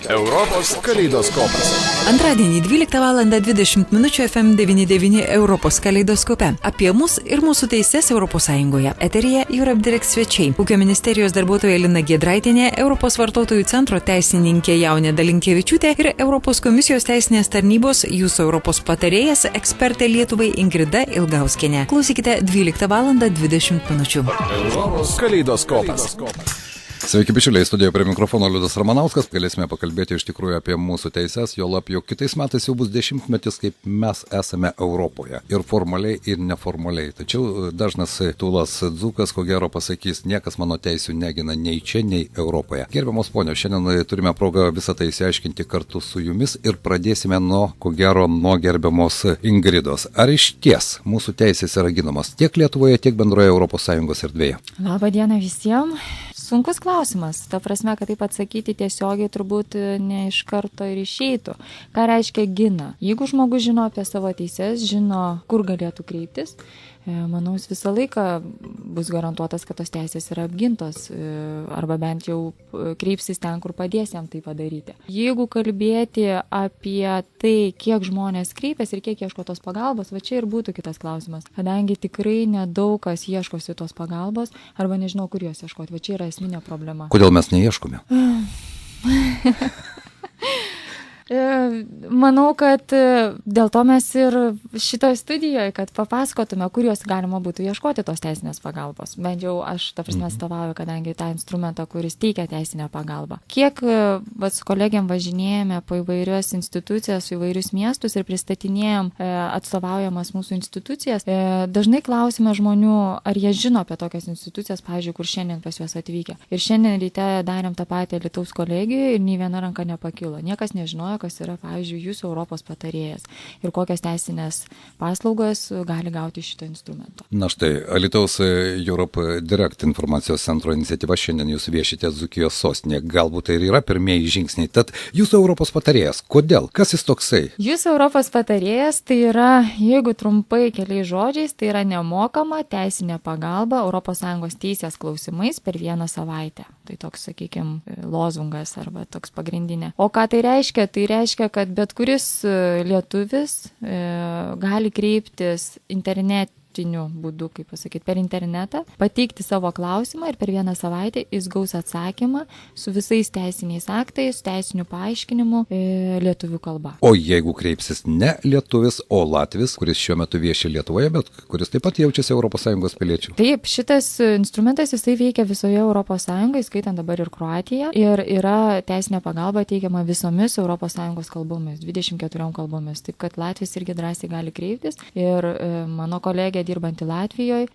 Europos kaleidoskopas. Antradienį 12 val. 20 min. FM99 Europos kaleidoskope. Apie mus ir mūsų teises Europos Sąjungoje. Eteryje Europe Direct svečiai. Ūkio ministerijos darbuotoja Lina Giedraitienė, Europos vartotojų centro teisininkė Jaunė Dalinkievičiūtė ir Europos komisijos teisinės tarnybos jūsų Europos patarėjas, ekspertė Lietuvai Ingrida Ilgauskienė. Klausykite 12 val. 20 min. Europos kaleidoskopas. Sveiki, bičiuliai, studijoje prie mikrofono Liudas Ramanauskas. Galėsime pakalbėti iš tikrųjų apie mūsų teises, juolab jau kitais metais jau bus 10-metis, kaip mes esame Europoje. Ir formaliai, ir neformaliai. Tačiau dažnas tūlas dzūkas, ko gero pasakys, niekas mano teisių negina nei čia, nei Europoje. Gerbiamos ponios, šiandien turime progą visą tai išsiaiškinti kartu su jumis ir pradėsime nuo gerbiamos Ingridos. Ar iš ties mūsų teisės yra ginamos tiek Lietuvoje, tiek bendroje ES erdvėje? Labą dieną visiems. Sunkus klausimas. Ta prasme, kad taip atsakyti tiesiogiai turbūt ne iš karto ir išeitų. Ką reiškia gina? Jeigu žmogus žino apie savo teises, žino, kur galėtų kreiptis, manau, jis visą laiką bus garantuotas, kad tos teisės yra apgintos arba bent jau kreipsis ten, kur padės jam tai padaryti. Jeigu kalbėti apie tai, kiek žmonės kreipiasi ir kiek ieško tos pagalbos, va čia ir būtų kitas klausimas. Kadangi tikrai nedaug kas ieškosi tos pagalbos arba nežinau, kur jos ieškoti. Va čia yra esminė problema. Kodėl mes neieškome? Manau, kad dėl to mes ir šitoje studijoje, kad papasakotume, kur jos galima būtų ieškoti tos teisinės pagalbos. Bent jau aš, ta prasme, atstovauju, kadangi tą instrumentą, kuris teikia teisinę pagalbą. Kiek su kolegiam važinėjame po įvairias institucijas, įvairius miestus ir pristatinėjom atstovaujamas mūsų institucijas, dažnai klausime žmonių, ar jie žino apie tokias institucijas, pavyzdžiui, kur šiandien pas juos atvykę. Ir šiandien ryte darėm tą patį Lietuvos kolegijoje ir nei viena ranka nepakilo. Niekas nežinojo, kas yra, pavyzdžiui, jūsų Europos patarėjas ir kokias teisinės paslaugas gali gauti šito instrumento. Na štai, Alytaus Europe Direct informacijos centro iniciatyva, šiandien jūs viešite Dzūkijos sostinėje. Galbūt tai ir yra pirmieji žingsniai. Tad jūsų Europos patarėjas, kodėl? Kas jis toksai? Jūsų Europos patarėjas tai yra, jeigu trumpai keliais žodžiais, tai yra nemokama teisinė pagalba ES teisės klausimais per vieną savaitę. Tai toks, sakykime, lozungas arba toks pagrindinė. O ką tai reiškia? Tai reiškia, kad bet kuris lietuvis gali kreiptis būdu, kaip pasakyti, per internetą, pateikti savo klausimą ir per vieną savaitę jis gaus atsakymą su visais teisiniais aktais, teisiniu paaiškinimu lietuvių kalba. O jeigu kreipsis ne lietuvis, o latvis, kuris šiuo metu vieši Lietuvoje, bet kuris taip pat jaučiasi ES piliečių? Taip, šitas instrumentas jisai veikia visoje ES, skaitant dabar ir Kroatiją, ir yra teisinė pagalba teikiama visomis ES kalbomis, 24 kalbomis, taip kad latvis irgi drąsiai gali kreiptis ir mano kolegė dirbantį Latvijoje,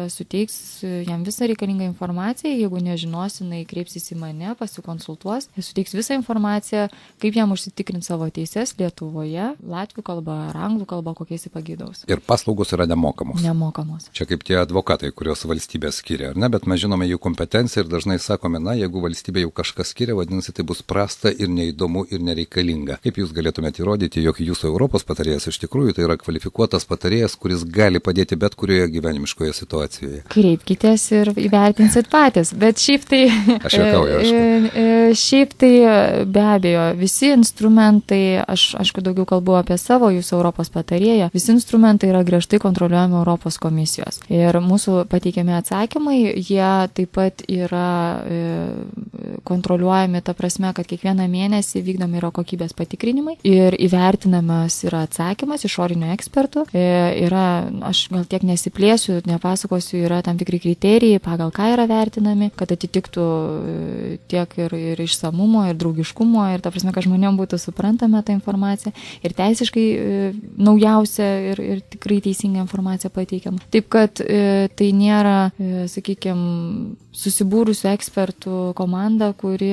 suteiks jam visą reikalingą informaciją, jeigu nežinos, jinai kreipsis į mane, pasikonsultuos, suteiks visą informaciją, kaip jam užsitikrinti savo teises Lietuvoje, latvių kalba ar anglų kalba, kokiais jį pageidaus. Ir paslaugos yra nemokamos. Nemokamos. Čia kaip tie advokatai, kurios valstybė skiria, ar ne, bet mes žinome jų kompetenciją ir dažnai sakome, na, jeigu valstybė jau kažkas skiria, vadinasi, tai bus prasta ir neįdomu ir nereikalinga. Kaip jūs galėtumėte įrodyti, jog jūsų Europos patarėjas iš tikrųjų tai yra kvalifikuotas patarėjas, kuris gali padėti bet kurioje gyvenimiškoje situacijoje? Kreipkitės ir įvertinsit patys, bet šiaip tai... Aš juokauju, aišku. Šiaip tai be abejo, visi instrumentai, aš aišku daugiau kalbu apie savo jūsų Europos patarėją, visi instrumentai yra griežtai kontroliuojami Europos komisijos. Ir mūsų pateikiami atsakymai, jie taip pat yra kontroliuojami ta prasme, kad kiekvieną mėnesį vykdomi yra kokybės patikrinimai ir įvertinamas yra atsakymas išorinių ekspertų. Aš gal tiek nesiplėsiu, nepasakosiu, yra tam tikri kriterijai, pagal ką yra vertinami, kad atitiktų tiek ir išsamumo, ir draugiškumo, ir ta prasme, kad žmonėm būtų suprantama ta informacija, ir teisiškai naujausia ir tikrai teisinga informacija pateikiama. Taip, kad tai nėra, sakykime, susibūrusių ekspertų komanda, kuri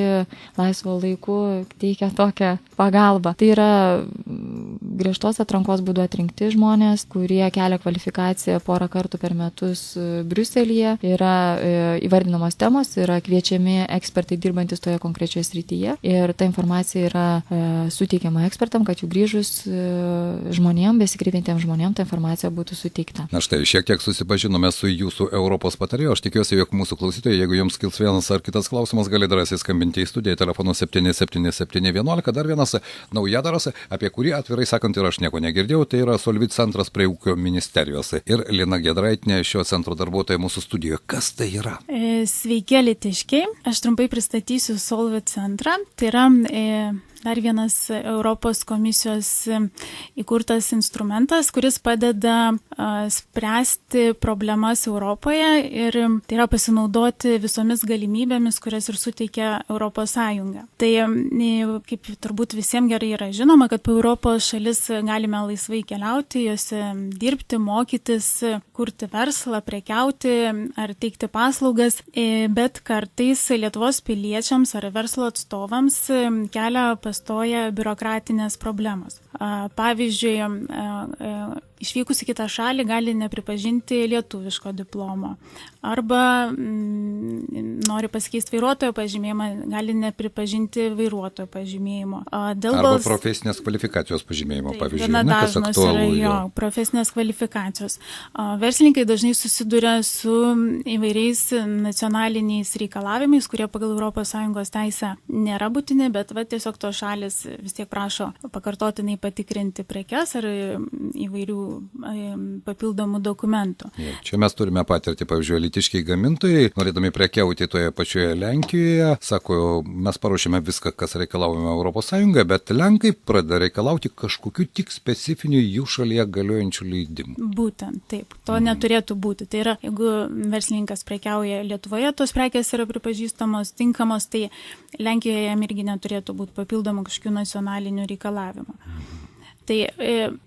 laisvo laiku teikia tokią pagalbą. Tai yra griežtos atrankos būdu atrinkti žmonės, kurie kelia kvalifikaciją porą kartų per metus Briuselyje, yra įvardinamos temos, yra kviečiami ekspertai dirbantis toje konkrečioje srityje ir ta informacija yra suteikiama ekspertam, kad jų grįžus žmonėm, besikreipiantiems žmonėm, ta informacija būtų suteikta. Na štai, šiek tiek susipažinome su jūsų Europos patarėju. Aš tikiuosi, jog mūsų klausytojai, jeigu jums kils vienas ar kitas klausimas, gali drąsiai skambinti į studiją telefonu 77711. Dar vienas naujadaras, apie kurį atvirai sakant ir aš nieko negirdėjau, tai yra Solvit centras prie ūkio ministerijos. Ir Lina Giedraitienė, šio centro darbuotoja mūsų studijoje. Kas tai yra? Sveiki, alytiškiai. Aš trumpai pristatysiu Solvit centrą. Tai yra dar vienas Europos komisijos įkurtas instrumentas, kuris padeda spręsti problemas Europoje ir tai yra pasinaudoti visomis galimybėmis, kurias ir suteikia Europos Sąjunga. Tai kaip turbūt visiems gerai yra žinoma, kad po Europos šalis galime laisvai keliauti, jose dirbti, mokytis, kurti verslą, prekiauti ar teikti paslaugas, bet kartais Lietuvos piliečiams ar verslo atstovams kelia pastoja biurokratinės problemos. Pavyzdžiui, išvykus į kitą šalį gali nepripažinti lietuviško diplomo arba nori pasikeisti vairuotojo pažymėjimą, gali nepripažinti vairuotojo pažymėjimo. Arba profesinės kvalifikacijos pažymėjimo, pavyzdžiui, kas aktualu. Profesinės kvalifikacijos. Verslininkai dažnai susiduria su įvairiais nacionaliniais reikalavimais, kurie pagal ES teisę nėra būtini, bet tiesiog tos šalis vis tiek prašo pakartotinai patikrinti prekes ar įvairių papildomų dokumentų. Čia mes turime patirtį, pavyzdžiui, alytiškiai gamintojai, norėdami prekiauti toje pačioje Lenkijoje, sako, mes paruošėme viską, kas reikalavome ES, bet Lenkai pradeda reikalauti kažkokių tik specifinių jų šalyje galiojančių leidimų. Būtent, taip. To neturėtų būti. Tai yra, jeigu verslininkas prekiauja Lietuvoje, tos prekės yra pripažįstamos, tinkamos, tai Lenkijoje jam irgi neturėtų būti papildomų kažkokių nacionalinių reikalavimų. Tai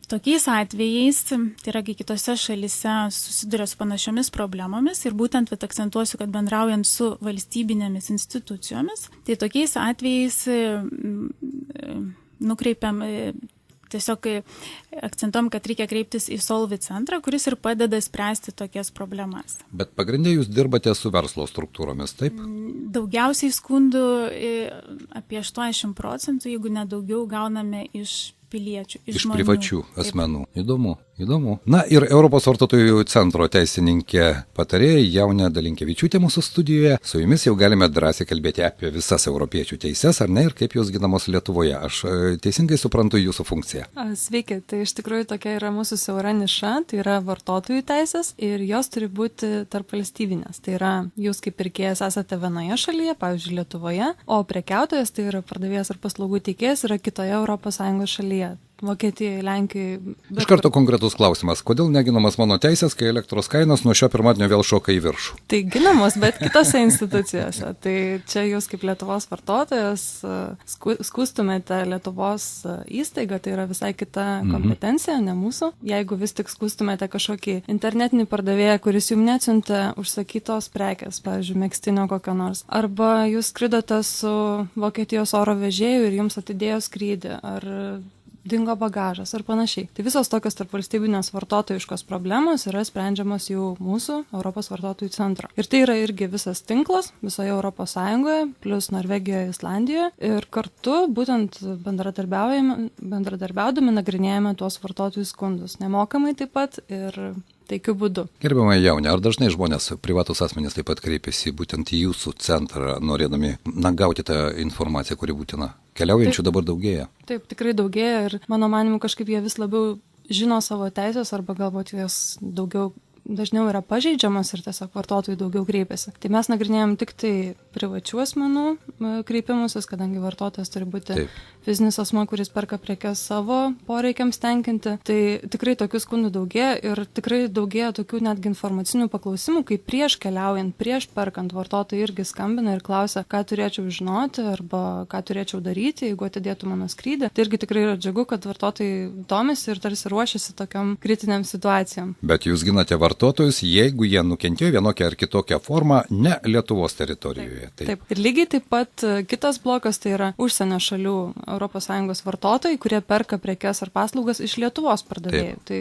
tokiais atvejais, tai yra, kai kitose šalise susiduria su panašiomis problemomis ir būtent akcentuosiu, kad bendraujant su valstybinėmis institucijomis, tai tokiais atvejais nukreipiam, tiesiog akcentuom, kad reikia kreiptis į Solvit centrą, kuris ir padeda spręsti tokias problemas. Bet pagrindė jūs dirbate su verslo struktūromis, taip? Daugiausiai skundų, apie 80%, jeigu nedaugiau, gauname iš piliečių, iš žmonių. Privačių asmenų. Įdomu. Na ir Europos vartotojų centro teisininkė patarėja Jaunė Dalinkevičiūtė mūsų studijoje. Su jumis jau galime drąsiai kalbėti apie visas europiečių teises, ar ne, ir kaip jos ginamos Lietuvoje. Aš teisingai suprantu jūsų funkciją. Sveiki, tai iš tikrųjų tokia yra mūsų siaura niša, tai yra vartotojų teisės ir jos turi būti tarp valstybinės. Tai yra, jūs kaip pirkėjas esate vienoje šalyje, pavyzdžiui Lietuvoje, o prekiautojas, tai yra pardavėjas ar paslaugų teikėjas, yra kitoje ES šalyje. Vokietijoje, Lenkijoje. Iš karto konkretus klausimas. Kodėl neginamas mano teisės, kai elektros kainos nuo šio pirmadienio vėl šoka į viršų? Tai ginamos, bet kitose institucijose. Tai čia jūs kaip Lietuvos vartotojas skųstumėte Lietuvos įstaigą, tai yra visai kita kompetencija, ne mūsų. Jeigu vis tik skųstumėte kažkokį internetinį pardavėją, kuris jums neatsiuntė užsakytos prekės, pavyzdžiui, megztinio kokio nors. Arba jūs skridote su Vokietijos oro vežėju ir jums atidėjo skrydį. Ar dingo bagažas ar panašiai. Tai visos tokios tarpvalstybinės vartotojiškos problemos yra sprendžiamos jau mūsų Europos vartotojų centro. Ir tai yra irgi visas tinklas visoje Europos Sąjungoje, plus Norvegijoje, Islandijoje. Ir kartu būtent bendradarbiaudami nagrinėjame tuos vartotojų skundus. Nemokamai taip pat ir taikiu būdu. Gerbiama Jaunė, ar dažnai žmonės, privatus asmenys taip pat kreipiasi būtent į jūsų centrą, norėdami gauti tą informaciją, kuri būtina? Keliaujančių dabar daugėja? Taip, tikrai daugėja ir mano manimu kažkaip jie vis labiau žino savo teisės arba galbūt jos dažniau yra pažeidžiamas ir tiesiog vartotojai daugiau kreipiasi. Tai mes nagrinėjom tik tai privačių asmenų kreipimusis, kadangi vartotojas turi būti fizinis asmuo, kuris perka prekes savo poreikiams tenkinti. Tai tikrai tokių skundų daugėja ir tikrai daugėja tokių netgi informacinių paklausimų, kai prieš keliaujant, prieš perkant vartotojai irgi skambina ir klausia, ką turėčiau žinoti arba ką turėčiau daryti, jeigu atidėtų mano skrydį. Tai irgi tikrai yra džiugu, kad vartotojai domisi ir tarsi ruošiasi tokiam kritiniam situacijom. Bet jūs ginate vartotojų vartotojus, jeigu jie nukentėjo vienokią ar kitokią formą ne Lietuvos teritorijoje. Taip. Ir lygiai taip pat kitas blokas tai yra užsienio šalių ES vartotojai, kurie perka prekes ar paslaugas iš Lietuvos pardavėjų. Tai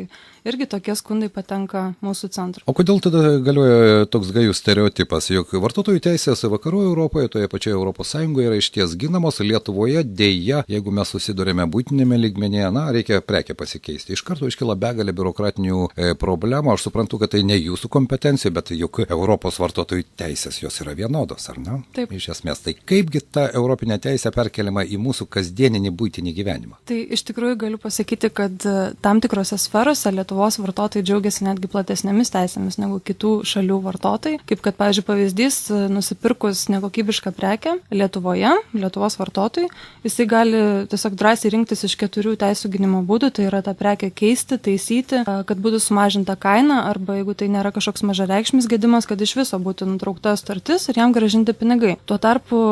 irgi tokie skundai patenka mūsų centrui. O kodėl tada galioja toks gajus stereotipas, jog vartotojų teisės vakarų Europoje, toje pačioje ES yra išties ginamos, Lietuvoje dėja, jeigu mes susidurėme būtinėme lygmenyje, reikia prekę pasikeisti. Iš karto iškyla begalė biurokratinių problemų. Aš suprantu, kad tai ne jūsų kompetencija, bet juk Europos vartotojų teisės jos yra vienodos, ar ne? Taip. Iš esmės, tai kaipgi ta europinė teisė perkeliama į mūsų kasdieninį būtinį gyvenimą? Tai iš tikrųjų galiu pasakyti, kad tam tikrose sferose Lietuvos vartotojai džiaugiasi netgi platesnėmis teisėmis negu kitų šalių vartotojai. Kaip kad, pavyzdžiui, pavyzdys, nusipirkus nekokybišką prekę Lietuvoje, Lietuvos vartotojai, jisai gali tiesiog drąsiai rinktis iš 4 teisų gynimo būdų, tai yra tą prekę keisti, taisyti, kad būtų sumažinta kaina, arba jeigu tai nėra kažkoks mažareikšmis gedimas, kad iš viso būtų nutraukta sutartis ir jam grąžinti pinigai. Tuo tarpu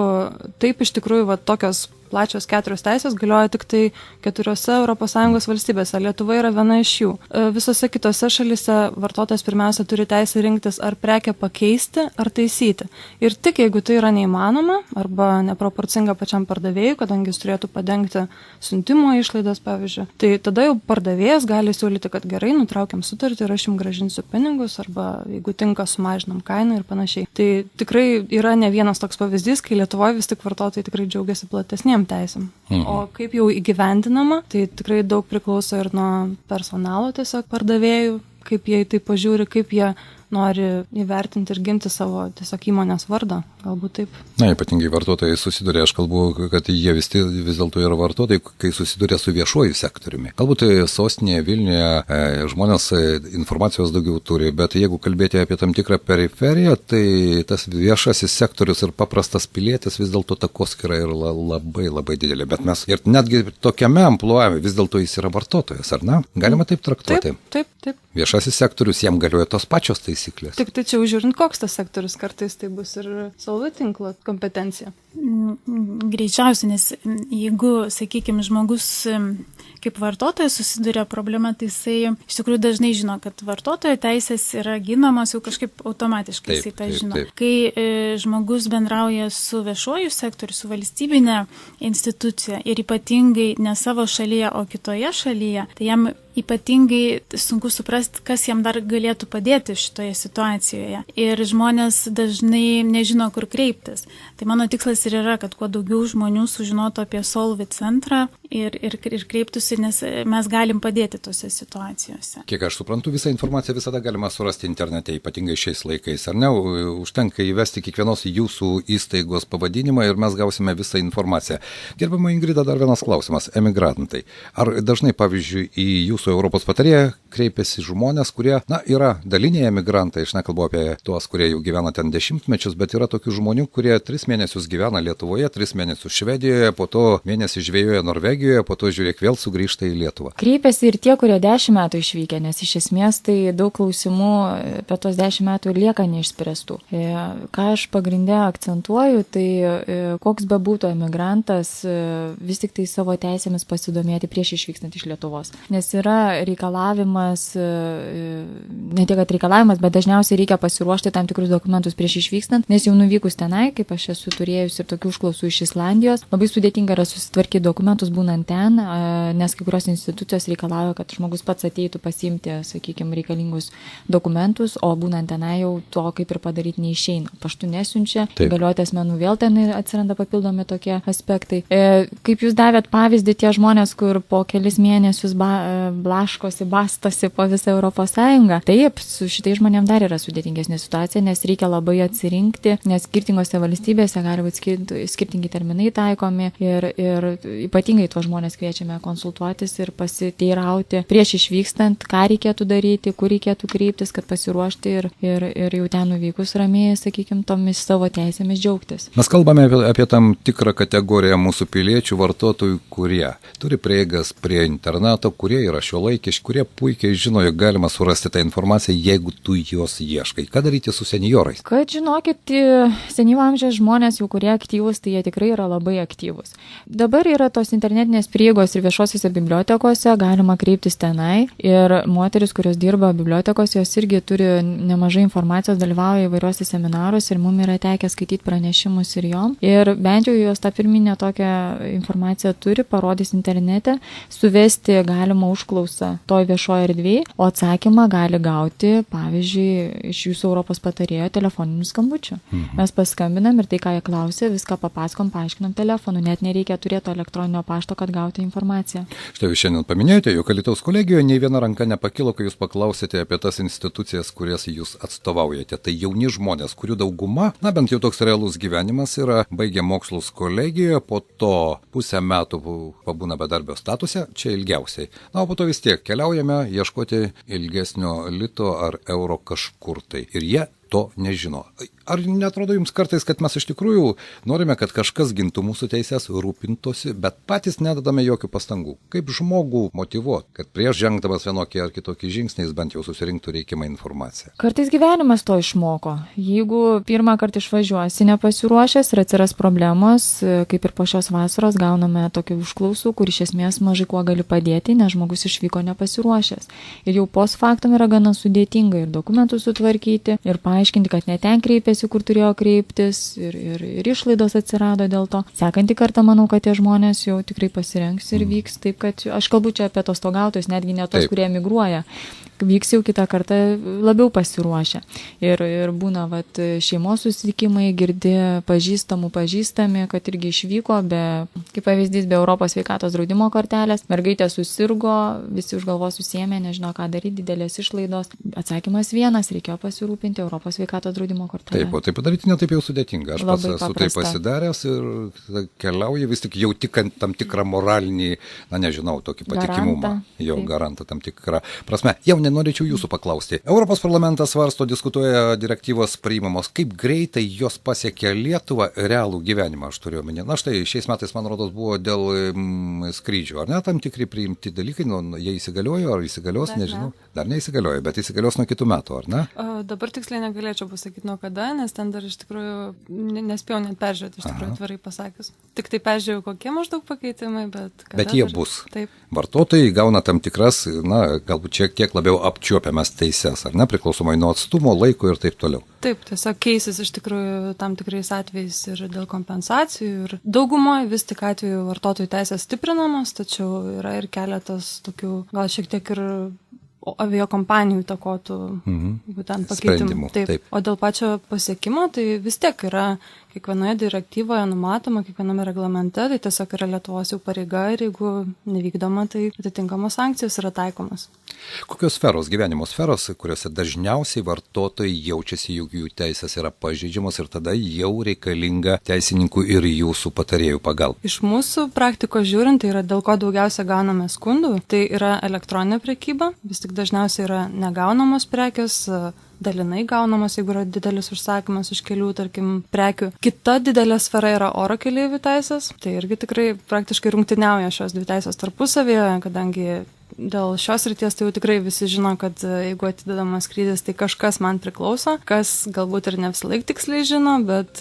taip iš tikrųjų tokios plačios 4 teisės galioja tik tai 4 ES valstybėse. Lietuva yra viena iš jų. Visose kitose šalise vartotojas pirmiausia turi teisę rinktis ar prekę pakeisti, ar taisyti. Ir tik jeigu tai yra neįmanoma arba neproporcinga pačiam pardavėjui, kadangi jis turėtų padengti siuntimo išlaidas, pavyzdžiui, tai tada jau pardavėjas gali siūlyti, kad gerai, nutraukiam sutartį ir aš jums grąžinsiu pinigus, arba jeigu tinka, sumažinam kainą ir panašiai. Tai tikrai yra ne vienas toks pavyzdys, kai Lietuvoje vis tik vartotojai tikrai džiaugiasi platesnėm teisėm. O kaip jau įgyvendinama, tai tikrai daug priklauso ir nuo personalo tiesiog pardavėjų, kaip jie į tai pažiūri, kaip jie nori įvertinti ir ginti savo tiesiog įmonės vardą, galbūt taip. Na, ypatingai vartotojai susiduria, aš kalbu, kad jie vis dėlto yra vartotojai, kai susiduria su viešuoju sektoriumi. Galbūt sostinėje, Vilniuje žmonės informacijos daugiau turi, bet jeigu kalbėti apie tam tikrą periferiją, tai tas viešasis sektorius ir paprastas pilietis vis dėlto takoskyra yra labai didelė. Bet mes ir netgi tokiame ampluojame, vis dėlto jis yra vartotojas, ar ne? Galima taip traktuoti? Taip. Viešasis sektorius, jam galioja tos pačios taisyklės. Tik tai čia žiūrint, koks tas sektorius, kartais tai bus ir Solvit tinklo kompetencija. Greičiausiai, nes jeigu, sakykime, žmogus kaip vartotojas susiduria problema, tai jisai iš tikrųjų dažnai žino, kad vartotojo teisės yra ginamos jau kažkaip automatiškai, jisai tą žino. Kai žmogus bendrauja su viešuoju sektoriu, su valstybinė institucija ir ypatingai ne savo šalyje, o kitoje šalyje, tai jam ypatingai sunku suprasti, kas jam dar galėtų padėti šitoje situacijoje. Ir žmonės dažnai nežino, kur kreiptis. Tai mano tikslas ir yra, kad kuo daugiau žmonių sužinotų apie Solvit centrą ir kreiptųsi, nes mes galim padėti tose situacijose. Kiek aš suprantu, visą informaciją visada galima surasti internete, ypatingai šiais laikais, ar ne? Užtenka įvesti kiekvienos jūsų įstaigos pavadinimą ir mes gausime visą informaciją. Gerbiama Ingrida, dar vienas klausimas. Emigrantai. Ar dažnai, pavyzdžiui, į jūsų Europos patarėją kreipiasi žmonės, kurie, yra daliniai emigrantai, aš nekalbu apie tuos, kurie jau gyvena ten 10 mečius, bet yra tokių žmonių, kurie 3 mėnesius gyvena Lietuvoje, 3 mėnesius Švedijoje, po to mėnesį žvejoja Norvegijoje, po to žiūrėk vėl sugrįžta į Lietuvą. Kreipiasi ir tie, kurie 10 metų išvykę, nes iš esmės tai daug klausimų apie tos 10 metų ir lieka neišspręstų. Ką aš pagrindę akcentuoju, tai koks bebūtų emigrantas, vis tik tai savo teisėmis pasidomėti prieš išvykstant iš Lietuvos. Nes yra reikalavimas, ne tiek kad reikalavimas, bet dažniausiai reikia pasiruošti tam tikrus dokumentus prieš išvykstant, nes jau nuvykus tenai, kaip aš esu turėjus ir tokių užklausų iš Islandijos, labai sudėtinga yra susitvarkyti dokumentus būnant ten, nes kai kurios institucijos reikalauja, kad žmogus pats ateitų pasiimti, sakykime, reikalingus dokumentus, o būnant tenai jau to kaip ir padaryti neišeina. Paštu nesiunčia, galioti asmenų vėl ten atsiranda papildomi tokie aspektai. Kaip jūs davėt pavyzdį, tie žmonės, kur po kelis mėnesius blaškosi, bastosi po visą Europos Sąjungą. Taip, su šitais žmonėm dar yra sudėtingesnė situacija, nes reikia labai atsirinkti, nes skirtingose valstybėse gali būti skirtingi terminai taikomi ir ypatingai tuos žmonės kviečiame konsultuotis ir pasiteirauti prieš išvykstant, ką reikėtų daryti, kur reikėtų kreiptis, kad pasiruošti ir jau ten nuvykus ramiai, sakykime, tomis savo teisėmis džiaugtis. Mes kalbame apie tam tikrą kategoriją mūsų piliečių, vartotojų, kurie turi prieigas prie interneto, kurie yra šiuolaikiški, kurie puikiai žino, jog galima surasti tą informaciją, jeigu tu jos ieškai. Ką daryti su senjorais? Kad žinokit, senyvo amžiaus žmonės, jau kurie aktyvūs, tai jie tikrai yra labai aktyvūs. Dabar yra tos internetinės internetinės prieigos ir viešosiuose bibliotekose, galima kreiptis tenai. Ir moteris, kurios dirba bibliotekose, jos irgi turi nemažai informacijos, dalyvauja įvairiuose seminaruose ir mums yra tekę skaityti pranešimus ir jom. Ir bent jau jos tą pirminę tokią informaciją turi, parodys internete, suvesti galima užklausą toj viešoje erdvėje, o atsakymą gali gauti, pavyzdžiui, iš jūsų Europos patarėjo telefoninių skambučių. Mes paskambinam ir tai, ką jie klausė, viską papasakom, paaiškinam telefonu, net nereikia turėti elektroninio pašto, kad gauti informaciją. Štai jūs šiandien paminėjote, jog Alytaus kolegijoje nei viena ranka nepakilo, kai jūs paklausėte apie tas institucijas, kurias jūs atstovaujate. Tai jauni žmonės, kurių dauguma, na bent jau toks realus gyvenimas yra, baigė mokslus kolegijoje, po to pusę metų pabūna bedarbio statuse, čia ilgiausiai. Na, o po to vis tiek keliaujame ieškoti ilgesnio lito ar euro kažkur tai. Ir jie to nežino. Ar netrodo jums kartais, kad mes iš tikrųjų norime, kad kažkas gintų mūsų teises, rūpintosi, bet patys nedadame jokių pastangų? Kaip žmogų motyvuoti, kad prieš žengdamas vienokį ar kitokį žingsnį jis bent jau susirinktų reikiamą informaciją? Kartais gyvenimas to išmoko. Jeigu pirmą kartą išvažiuosi nepasiruošęs ir atsiras problemos, kaip ir po šios vasaros gauname tokių užklausų, kur iš esmės mažai kuo gali padėti, nes žmogus išvyko nepasiruošęs. Ir jau post factum yra gana sudėtinga ir dokumentus sutvarkyti, ir paaiškinti, kad ne ten kreipėsi, kur turėjo kreiptis, ir išlaidos atsirado dėl to. Sekantį kartą manau, kad tie žmonės jau tikrai pasirengs ir vyks taip, kad aš kalbu čia apie atostogautojus, netgi ne tos, kurie emigruoja. Vyks jau kitą kartą labiau pasiruošę. Ir būna šeimos susitikimai, girdi pažįstami, kad irgi išvyko, kaip pavyzdys, be Europos sveikatos draudimo kortelės. Mergaitė susirgo, visi už galvos susiėmė, nežino, ką daryti, didelės išlaidos. Atsakymas vienas, reikėjo pasirūpinti Europos sveikatos draudimo kortelę. Taip, o tai padaryti netaip jau sudėtinga. Aš pats esu tai pasidaręs ir keliauju vis tik jau tik tam tikrą moralinį, tokį patikimumą. Garantą tam tikrą prasme. Jau norėčiau jūsų paklausti. Europos parlamentas svarsto, diskutuoja, direktyvos priimamos. Kaip greitai jos pasiekia Lietuvą realų gyvenimą, aš turiu omeny. Na štai, šiais metais, man rodos, buvo dėl skrydžių. Ar ne tam tikri priimti dalykai? Jie įsigaliojo, ar įsigalios, nežinau. Dar neįsigaliojo, bet įsigalios nuo kitų metų, ar ne? Dabar tiksliai negalėčiau pasakyti nuo kada, nes ten dar iš tikrųjų nespėjau net peržiūrėti, iš tikrųjų atvirai pasakius. Tik tai peržiūrėjau, kokie maždaug pakeitimai, bet jie bus. Taip. Vartotojai gauna tam tikras, galbūt šiek tiek labiau apčiuopiamas teises, ar ne, priklausomai nuo atstumo, laiko ir taip toliau. Taip, tiesiog keisis iš tikrųjų tam tikrais atvejais ir dėl kompensacijų. Ir daugumoje vis tik atveju vartotojų teisės stiprinamos, tačiau yra ir keletas tokių, gal šiek tiek ir aviakompanijų įtakotų būtent pakeitimų. Taip. O dėl pačio pasiekimo, tai vis tiek yra kiekvienoje direktyvoje numatoma, kiekviename reglamente, tai tiesiog yra Lietuvos jau pareiga ir jeigu nevykdoma, tai atitinkamos sankcijos yra taikomas. Kokios sferos, gyvenimo sferos, kuriuose dažniausiai vartotojai jaučiasi, jog jų teisės yra pažeidžiamos ir tada jau reikalinga teisininkų ir jūsų patarėjų pagalba? Iš mūsų praktikos žiūrint, tai yra dėl ko daugiausia gauname skundų, tai yra elektroninė prekyba, vis tik dažniausiai yra negaunamos prekės, dalinai gaunamos, jeigu yra didelis užsakymas iš kelių, tarkim, prekių. Kita didelė sfera yra oro keleivių teisės, tai irgi tikrai praktiškai rungtyniauja šios dvi teisės tarpusavėje, kadangi dėl šios ryties tai jau tikrai visi žino, kad jeigu atidedamas skrydis, tai kažkas man priklauso, kas galbūt ir ne visą laiką tiksliai žino, bet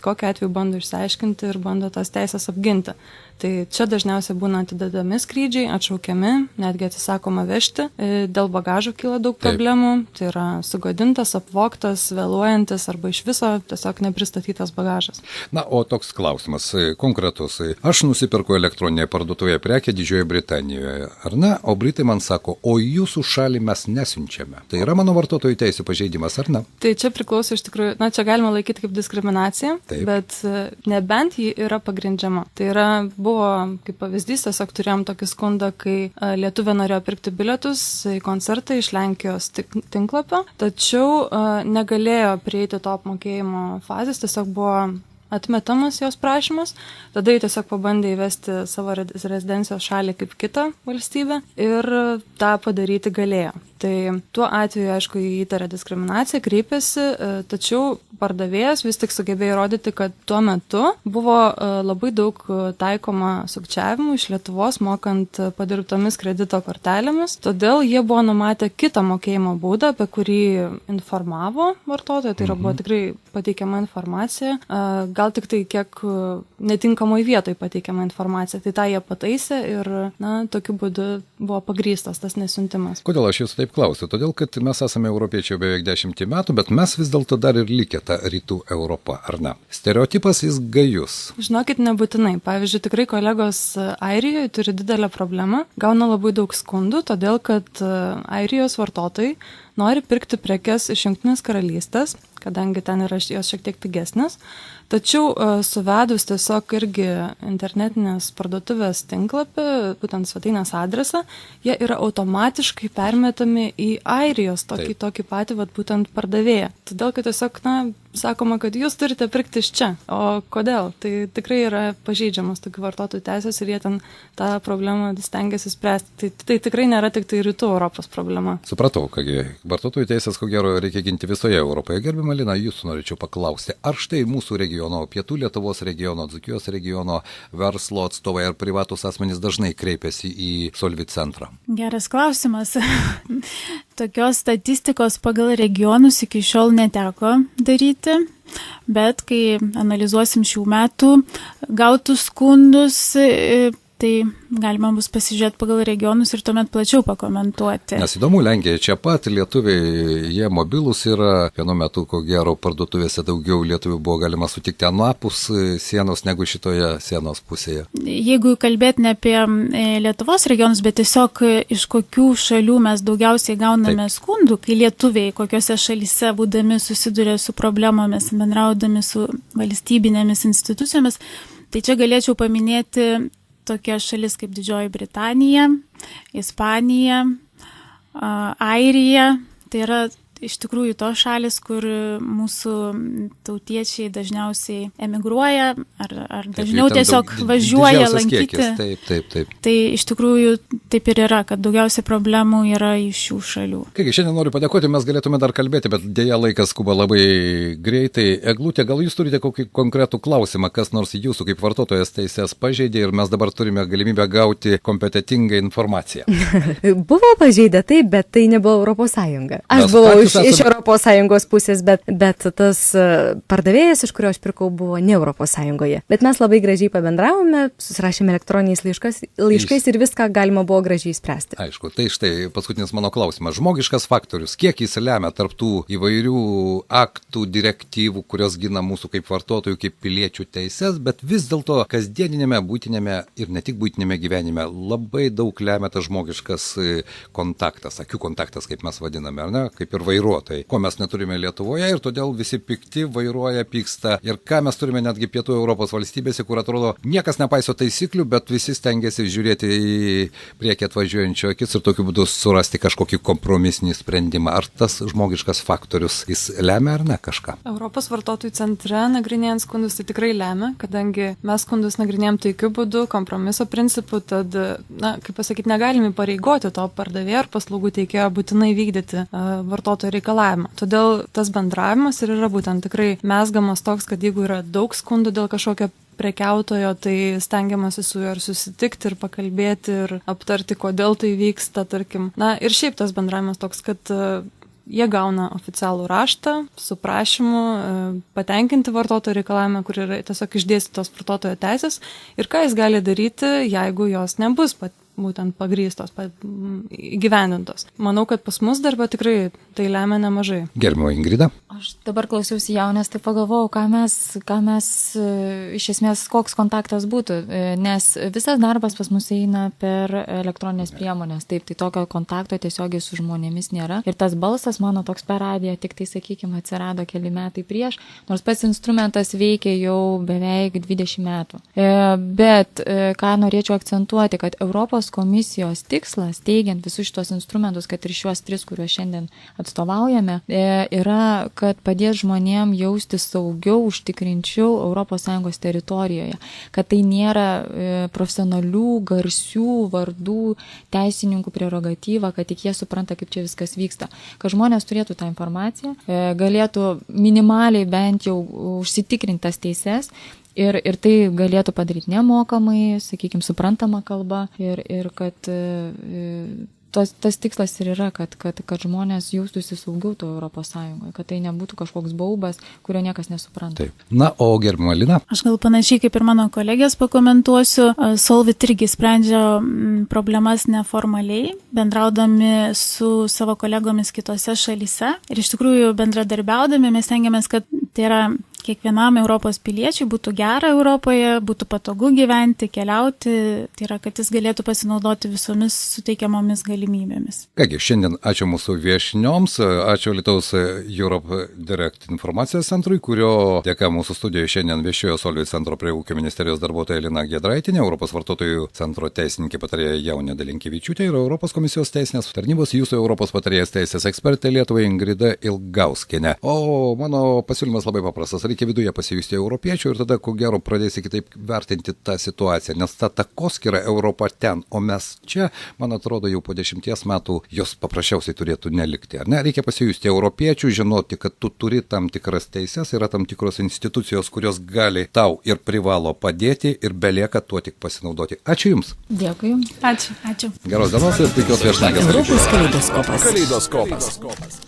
kokiu atveju bando išsiaiškinti ir bando tas teisės apginti. Tai čia dažniausiai būna atidedami skrydžiai, atšaukiami, netgi atsisakoma vežti. Dėl bagažo kyla daug problemų, tai yra sugadintas, apvogtas, vėluojantis arba iš viso tiesiog nepristatytas bagažas. Na, o toks klausimas konkretus. Aš nusipirku elektroninėje parduotuvėje prekę Didžiojoje Britanijoje, ar ne? O Britai man sako, o jūsų šalį mes nesiunčiame. Tai yra mano vartotojų teisų pažeidimas, ar ne? Tai čia priklauso iš tikrųjų, čia galima laikyti kaip diskriminacija, bet nebent ji yra pagrindžiama. Tai yra buvo, kaip pavyzdys, tiesiog turėjom tokį skundą, kai lietuvė norėjo pirkti bilietus į koncertą iš Lenkijos tinklapio, tačiau negalėjo prieiti to apmokėjimo fazės, tiesiog buvo atmetamas jos prašymas, tada jie tiesiog pabandė įvesti savo rezidencijos šalį kaip kitą valstybę ir tą padaryti galėjo. Tai tuo atveju, aišku, įtaria diskriminaciją, kreipiasi, tačiau pardavėjas vis tik sugebėjo įrodyti, kad tuo metu buvo labai daug taikoma sukčiavimų iš Lietuvos mokant padirbtomis kredito kortelėmis. Todėl jie buvo numatę kitą mokėjimo būdą, apie kurį informavo vartotoją, tai yra buvo tikrai pateikiama informacija, gal tik tai kiek netinkamoj vietoj pateikiama informacija. Tai tą jie pataisė ir tokiu būdu buvo pagrįstas tas nesiuntimas. Kodėl aš jūsų taip klausiu? Todėl, kad mes esame europiečiai beveik 10 metų, bet mes vis dėlto dar ir likę tą rytų Europą, ar ne? Stereotipas jis gajus. Žinokit, nebūtinai. Pavyzdžiui, tikrai kolegos Airijoje turi didelę problemą, gauna labai daug skundų, todėl kad Airijos vartotojai nori pirkti prekes iš Jungtinės karalystės, kadangi ten yra jos šiek tiek pigesnės. Tačiau suvedus tiesiog irgi internetinės parduotuvės tinklapį, būtent svetainės adresą, jie yra automatiškai permetami į Airijos tokį patį, būtent pardavėją. Todėl, kad tiesiog, sakoma, kad jūs turite pirkti iš čia. O kodėl? Tai tikrai yra pažeidžiamas tokių vartotojų teisės ir jie ten tą problemą stengiasi spręsti. Tai tikrai nėra tik tai rytų Europos problema. Supratau, kągi, vartotojų teisės, ko gero, reikia ginti visoje Europoje. Gerbiama Lina, jūsų norėčiau paklausti, ar štai mūsų regiono, Pietų Lietuvos regiono, Dzūkijos regiono verslo atstovai ar privatus asmenys dažnai kreipiasi į Solvit centrą? Geras klausimas. Tokios statistikos pagal regionus iki šiol neteko daryti, bet kai analizuosim šių metų gautus skundus, tai galima bus pasižiūrėti pagal regionus ir tuomet plačiau pakomentuoti. Nes įdomu, Lenkija čia pat, lietuviai, jie mobilus yra, vienu metu, ko gero, parduotuvėse daugiau lietuvių buvo galima sutikti anapus sienos negu šitoje sienos pusėje. Jeigu kalbėti ne apie Lietuvos regionus, bet tiesiog iš kokių šalių mes daugiausiai gauname skundų, kai lietuviai kokiose šalyse būdami susiduria su problemomis, bendraudami su valstybinėmis institucijomis, tai čia galėčiau paminėti tokia šalis kaip Didžioji Britanija, Ispanija, Airija. Tai yra iš tikrųjų tos šalis, kur mūsų tautiečiai dažniausiai emigruoja ar dažniau tiesiog važiuoja lankyti. Taip. Tai iš tikrųjų taip ir yra, kad daugiausiai problemų yra iš šių šalių. Kągi, šiandien noriu padėkoti, mes galėtume dar kalbėti, bet dėja laikas skuba labai greitai. Eglutė, gal jūs turite kokį konkretų klausimą, kas nors jūsų kaip vartotojas teisės pažeidė ir mes dabar turime galimybę gauti kompetentingą informaciją. Buvo pažeidę taip, bet tai nebuvo Europos Sąjunga. Aš buvau iš Europos Sąjungos pusės, bet tas pardavėjas, iš kurio aš pirkau, buvo ne Europos Sąjungoje. Bet mes labai gražiai pabendravome, susirašėme elektroniniais laiškais ir viską galima buvo gražiai spręsti. Aišku, tai štai paskutinis mano klausimas. Žmogiškas faktorius, kiek jis lemia tarptų įvairių aktų, direktyvų, kurios gina mūsų kaip vartotojų, kaip piliečių teises, bet vis dėlto kasdieninėme, būtinėme ir ne tik būtinėme gyvenime labai daug lemia tas žmogiškas kontaktas, akių kontaktas, kaip mes vadiname, ar ne, kaip ir vairuotojai, ko mes neturime Lietuvoje ir todėl visi pikti, vairuoja, pyksta. Ir ką mes turime netgi pietų Europos valstybėse, kur atrodo niekas nepaiso taisyklių, bet visi stengiasi žiūrėti į priekį atvažiuojančio akis ir tokiu būdu surasti kažkokį kompromisinį sprendimą. Ar tas žmogiškas faktorius jis lemia ar ne kažką? Europos vartotojų centre nagrinėjant skundus tai tikrai lemia, kadangi mes skundus nagrinėjam taikiu būdu, kompromiso principu, tad, kaip pasakyti, negalime pareigoti to pardavėjo ar paslaugų teikėjo būtinai vykdyti vartotojų reikalavimą. Todėl tas bendravimas ir yra būtent tikrai mezgamas toks, kad jeigu yra daug skundų dėl kažkokio prekiautojo, tai stengiamasi su juo ir susitikti ir pakalbėti ir aptarti, kodėl tai vyksta, tarkim. Ir šiaip tas bendravimas toks, kad jie gauna oficialų raštą su prašymu patenkinti vartotojo reikalavimą, kur yra tiesiog išdėstytos vartotojo teisės ir ką jis gali daryti, jeigu jos nebus būtent pagrįstos, įgyvendintos. Manau, kad pas mus darbą tikrai tai lemia nemažai. Gerbiama Ingrida. Aš dabar klausiausi jaunės, tai pagalvojau, ką mes iš esmės, koks kontaktas būtų, nes visas darbas pas mus eina per elektroninės priemonės. Taip, tai tokio kontakto tiesiogiai su žmonėmis nėra. Ir tas balsas mano toks per radiją, tik tai, sakykime, atsirado keli metai prieš, nors pats instrumentas veikia jau beveik 20 metų. Bet ką norėčiau akcentuoti, kad Europos Europos komisijos tikslas, teigiant visus šitos instrumentus, kad ir šiuos 3, kuriuos šiandien atstovaujame, yra, kad padės žmonėm jausti saugiau, užtikrinčiau ES teritorijoje, kad tai nėra profesionalių, garsių vardų, teisininkų prerogatyva, kad tik jie supranta, kaip čia viskas vyksta. Kad žmonės turėtų tą informaciją, galėtų minimaliai bent jau užsitikrintas teises ir tai galėtų padaryti nemokamai, sakykime, suprantama kalba ir kad tas tikslas ir yra, kad žmonės jaustųsi saugiau to Europos Sąjungoje, kad tai nebūtų kažkoks baubas, kurio niekas nesupranta. Taip. Na, o gerbiama Lina? Aš gal panašiai kaip ir mano kolegės pakomentuosiu, Solvit irgi sprendžia problemas neformaliai, bendraudami su savo kolegomis kitose šalyse ir iš tikrųjų bendradarbiaudami mes stengiamės, kad tai yra kiekvienam Europos piliečiui būtų gera Europoje, būtų patogu gyventi, keliauti, tai yra, kad jis galėtų pasinaudoti visomis suteikiamomis galimybėmis. Kągi, šiandien ačiū mūsų viešnioms, ačiū Lietuvos Europe Direct informacijos centrui, kurio dėka mūsų studijoje šiandien viešėjo Solvit centro prie ūkio ministerijos darbuotoja Lina Giedraitienė, Europos vartotojų centro teisininkė patarėja Jaunė Dalinkevičiūtė ir Europos komisijos teisinės tarnybos jūsų Europos patarėjas teisės ekspertė Lietuvai Ingrida Ilgauskienė. O mano pasiūlymas labai paprastas. Reikia viduje pasijusti europiečių ir tada, ko gero, pradėsi kitaip vertinti tą situaciją, nes ta takoskyra Europa ten, o mes čia, man atrodo, jau po 10 metų jos paprasčiausiai turėtų nelikti. Ar ne? Reikia pasijusti europiečių, žinoti, kad tu turi tam tikras teises, yra tam tikros institucijos, kurios gali tau ir privalo padėti ir belieka tuo tik pasinaudoti. Ačiū Jums. Dėkui. Ačiū. Geros dienos ir tikiuosi viešnagės. Europos kaleidoskopas. Kaleidoskopas.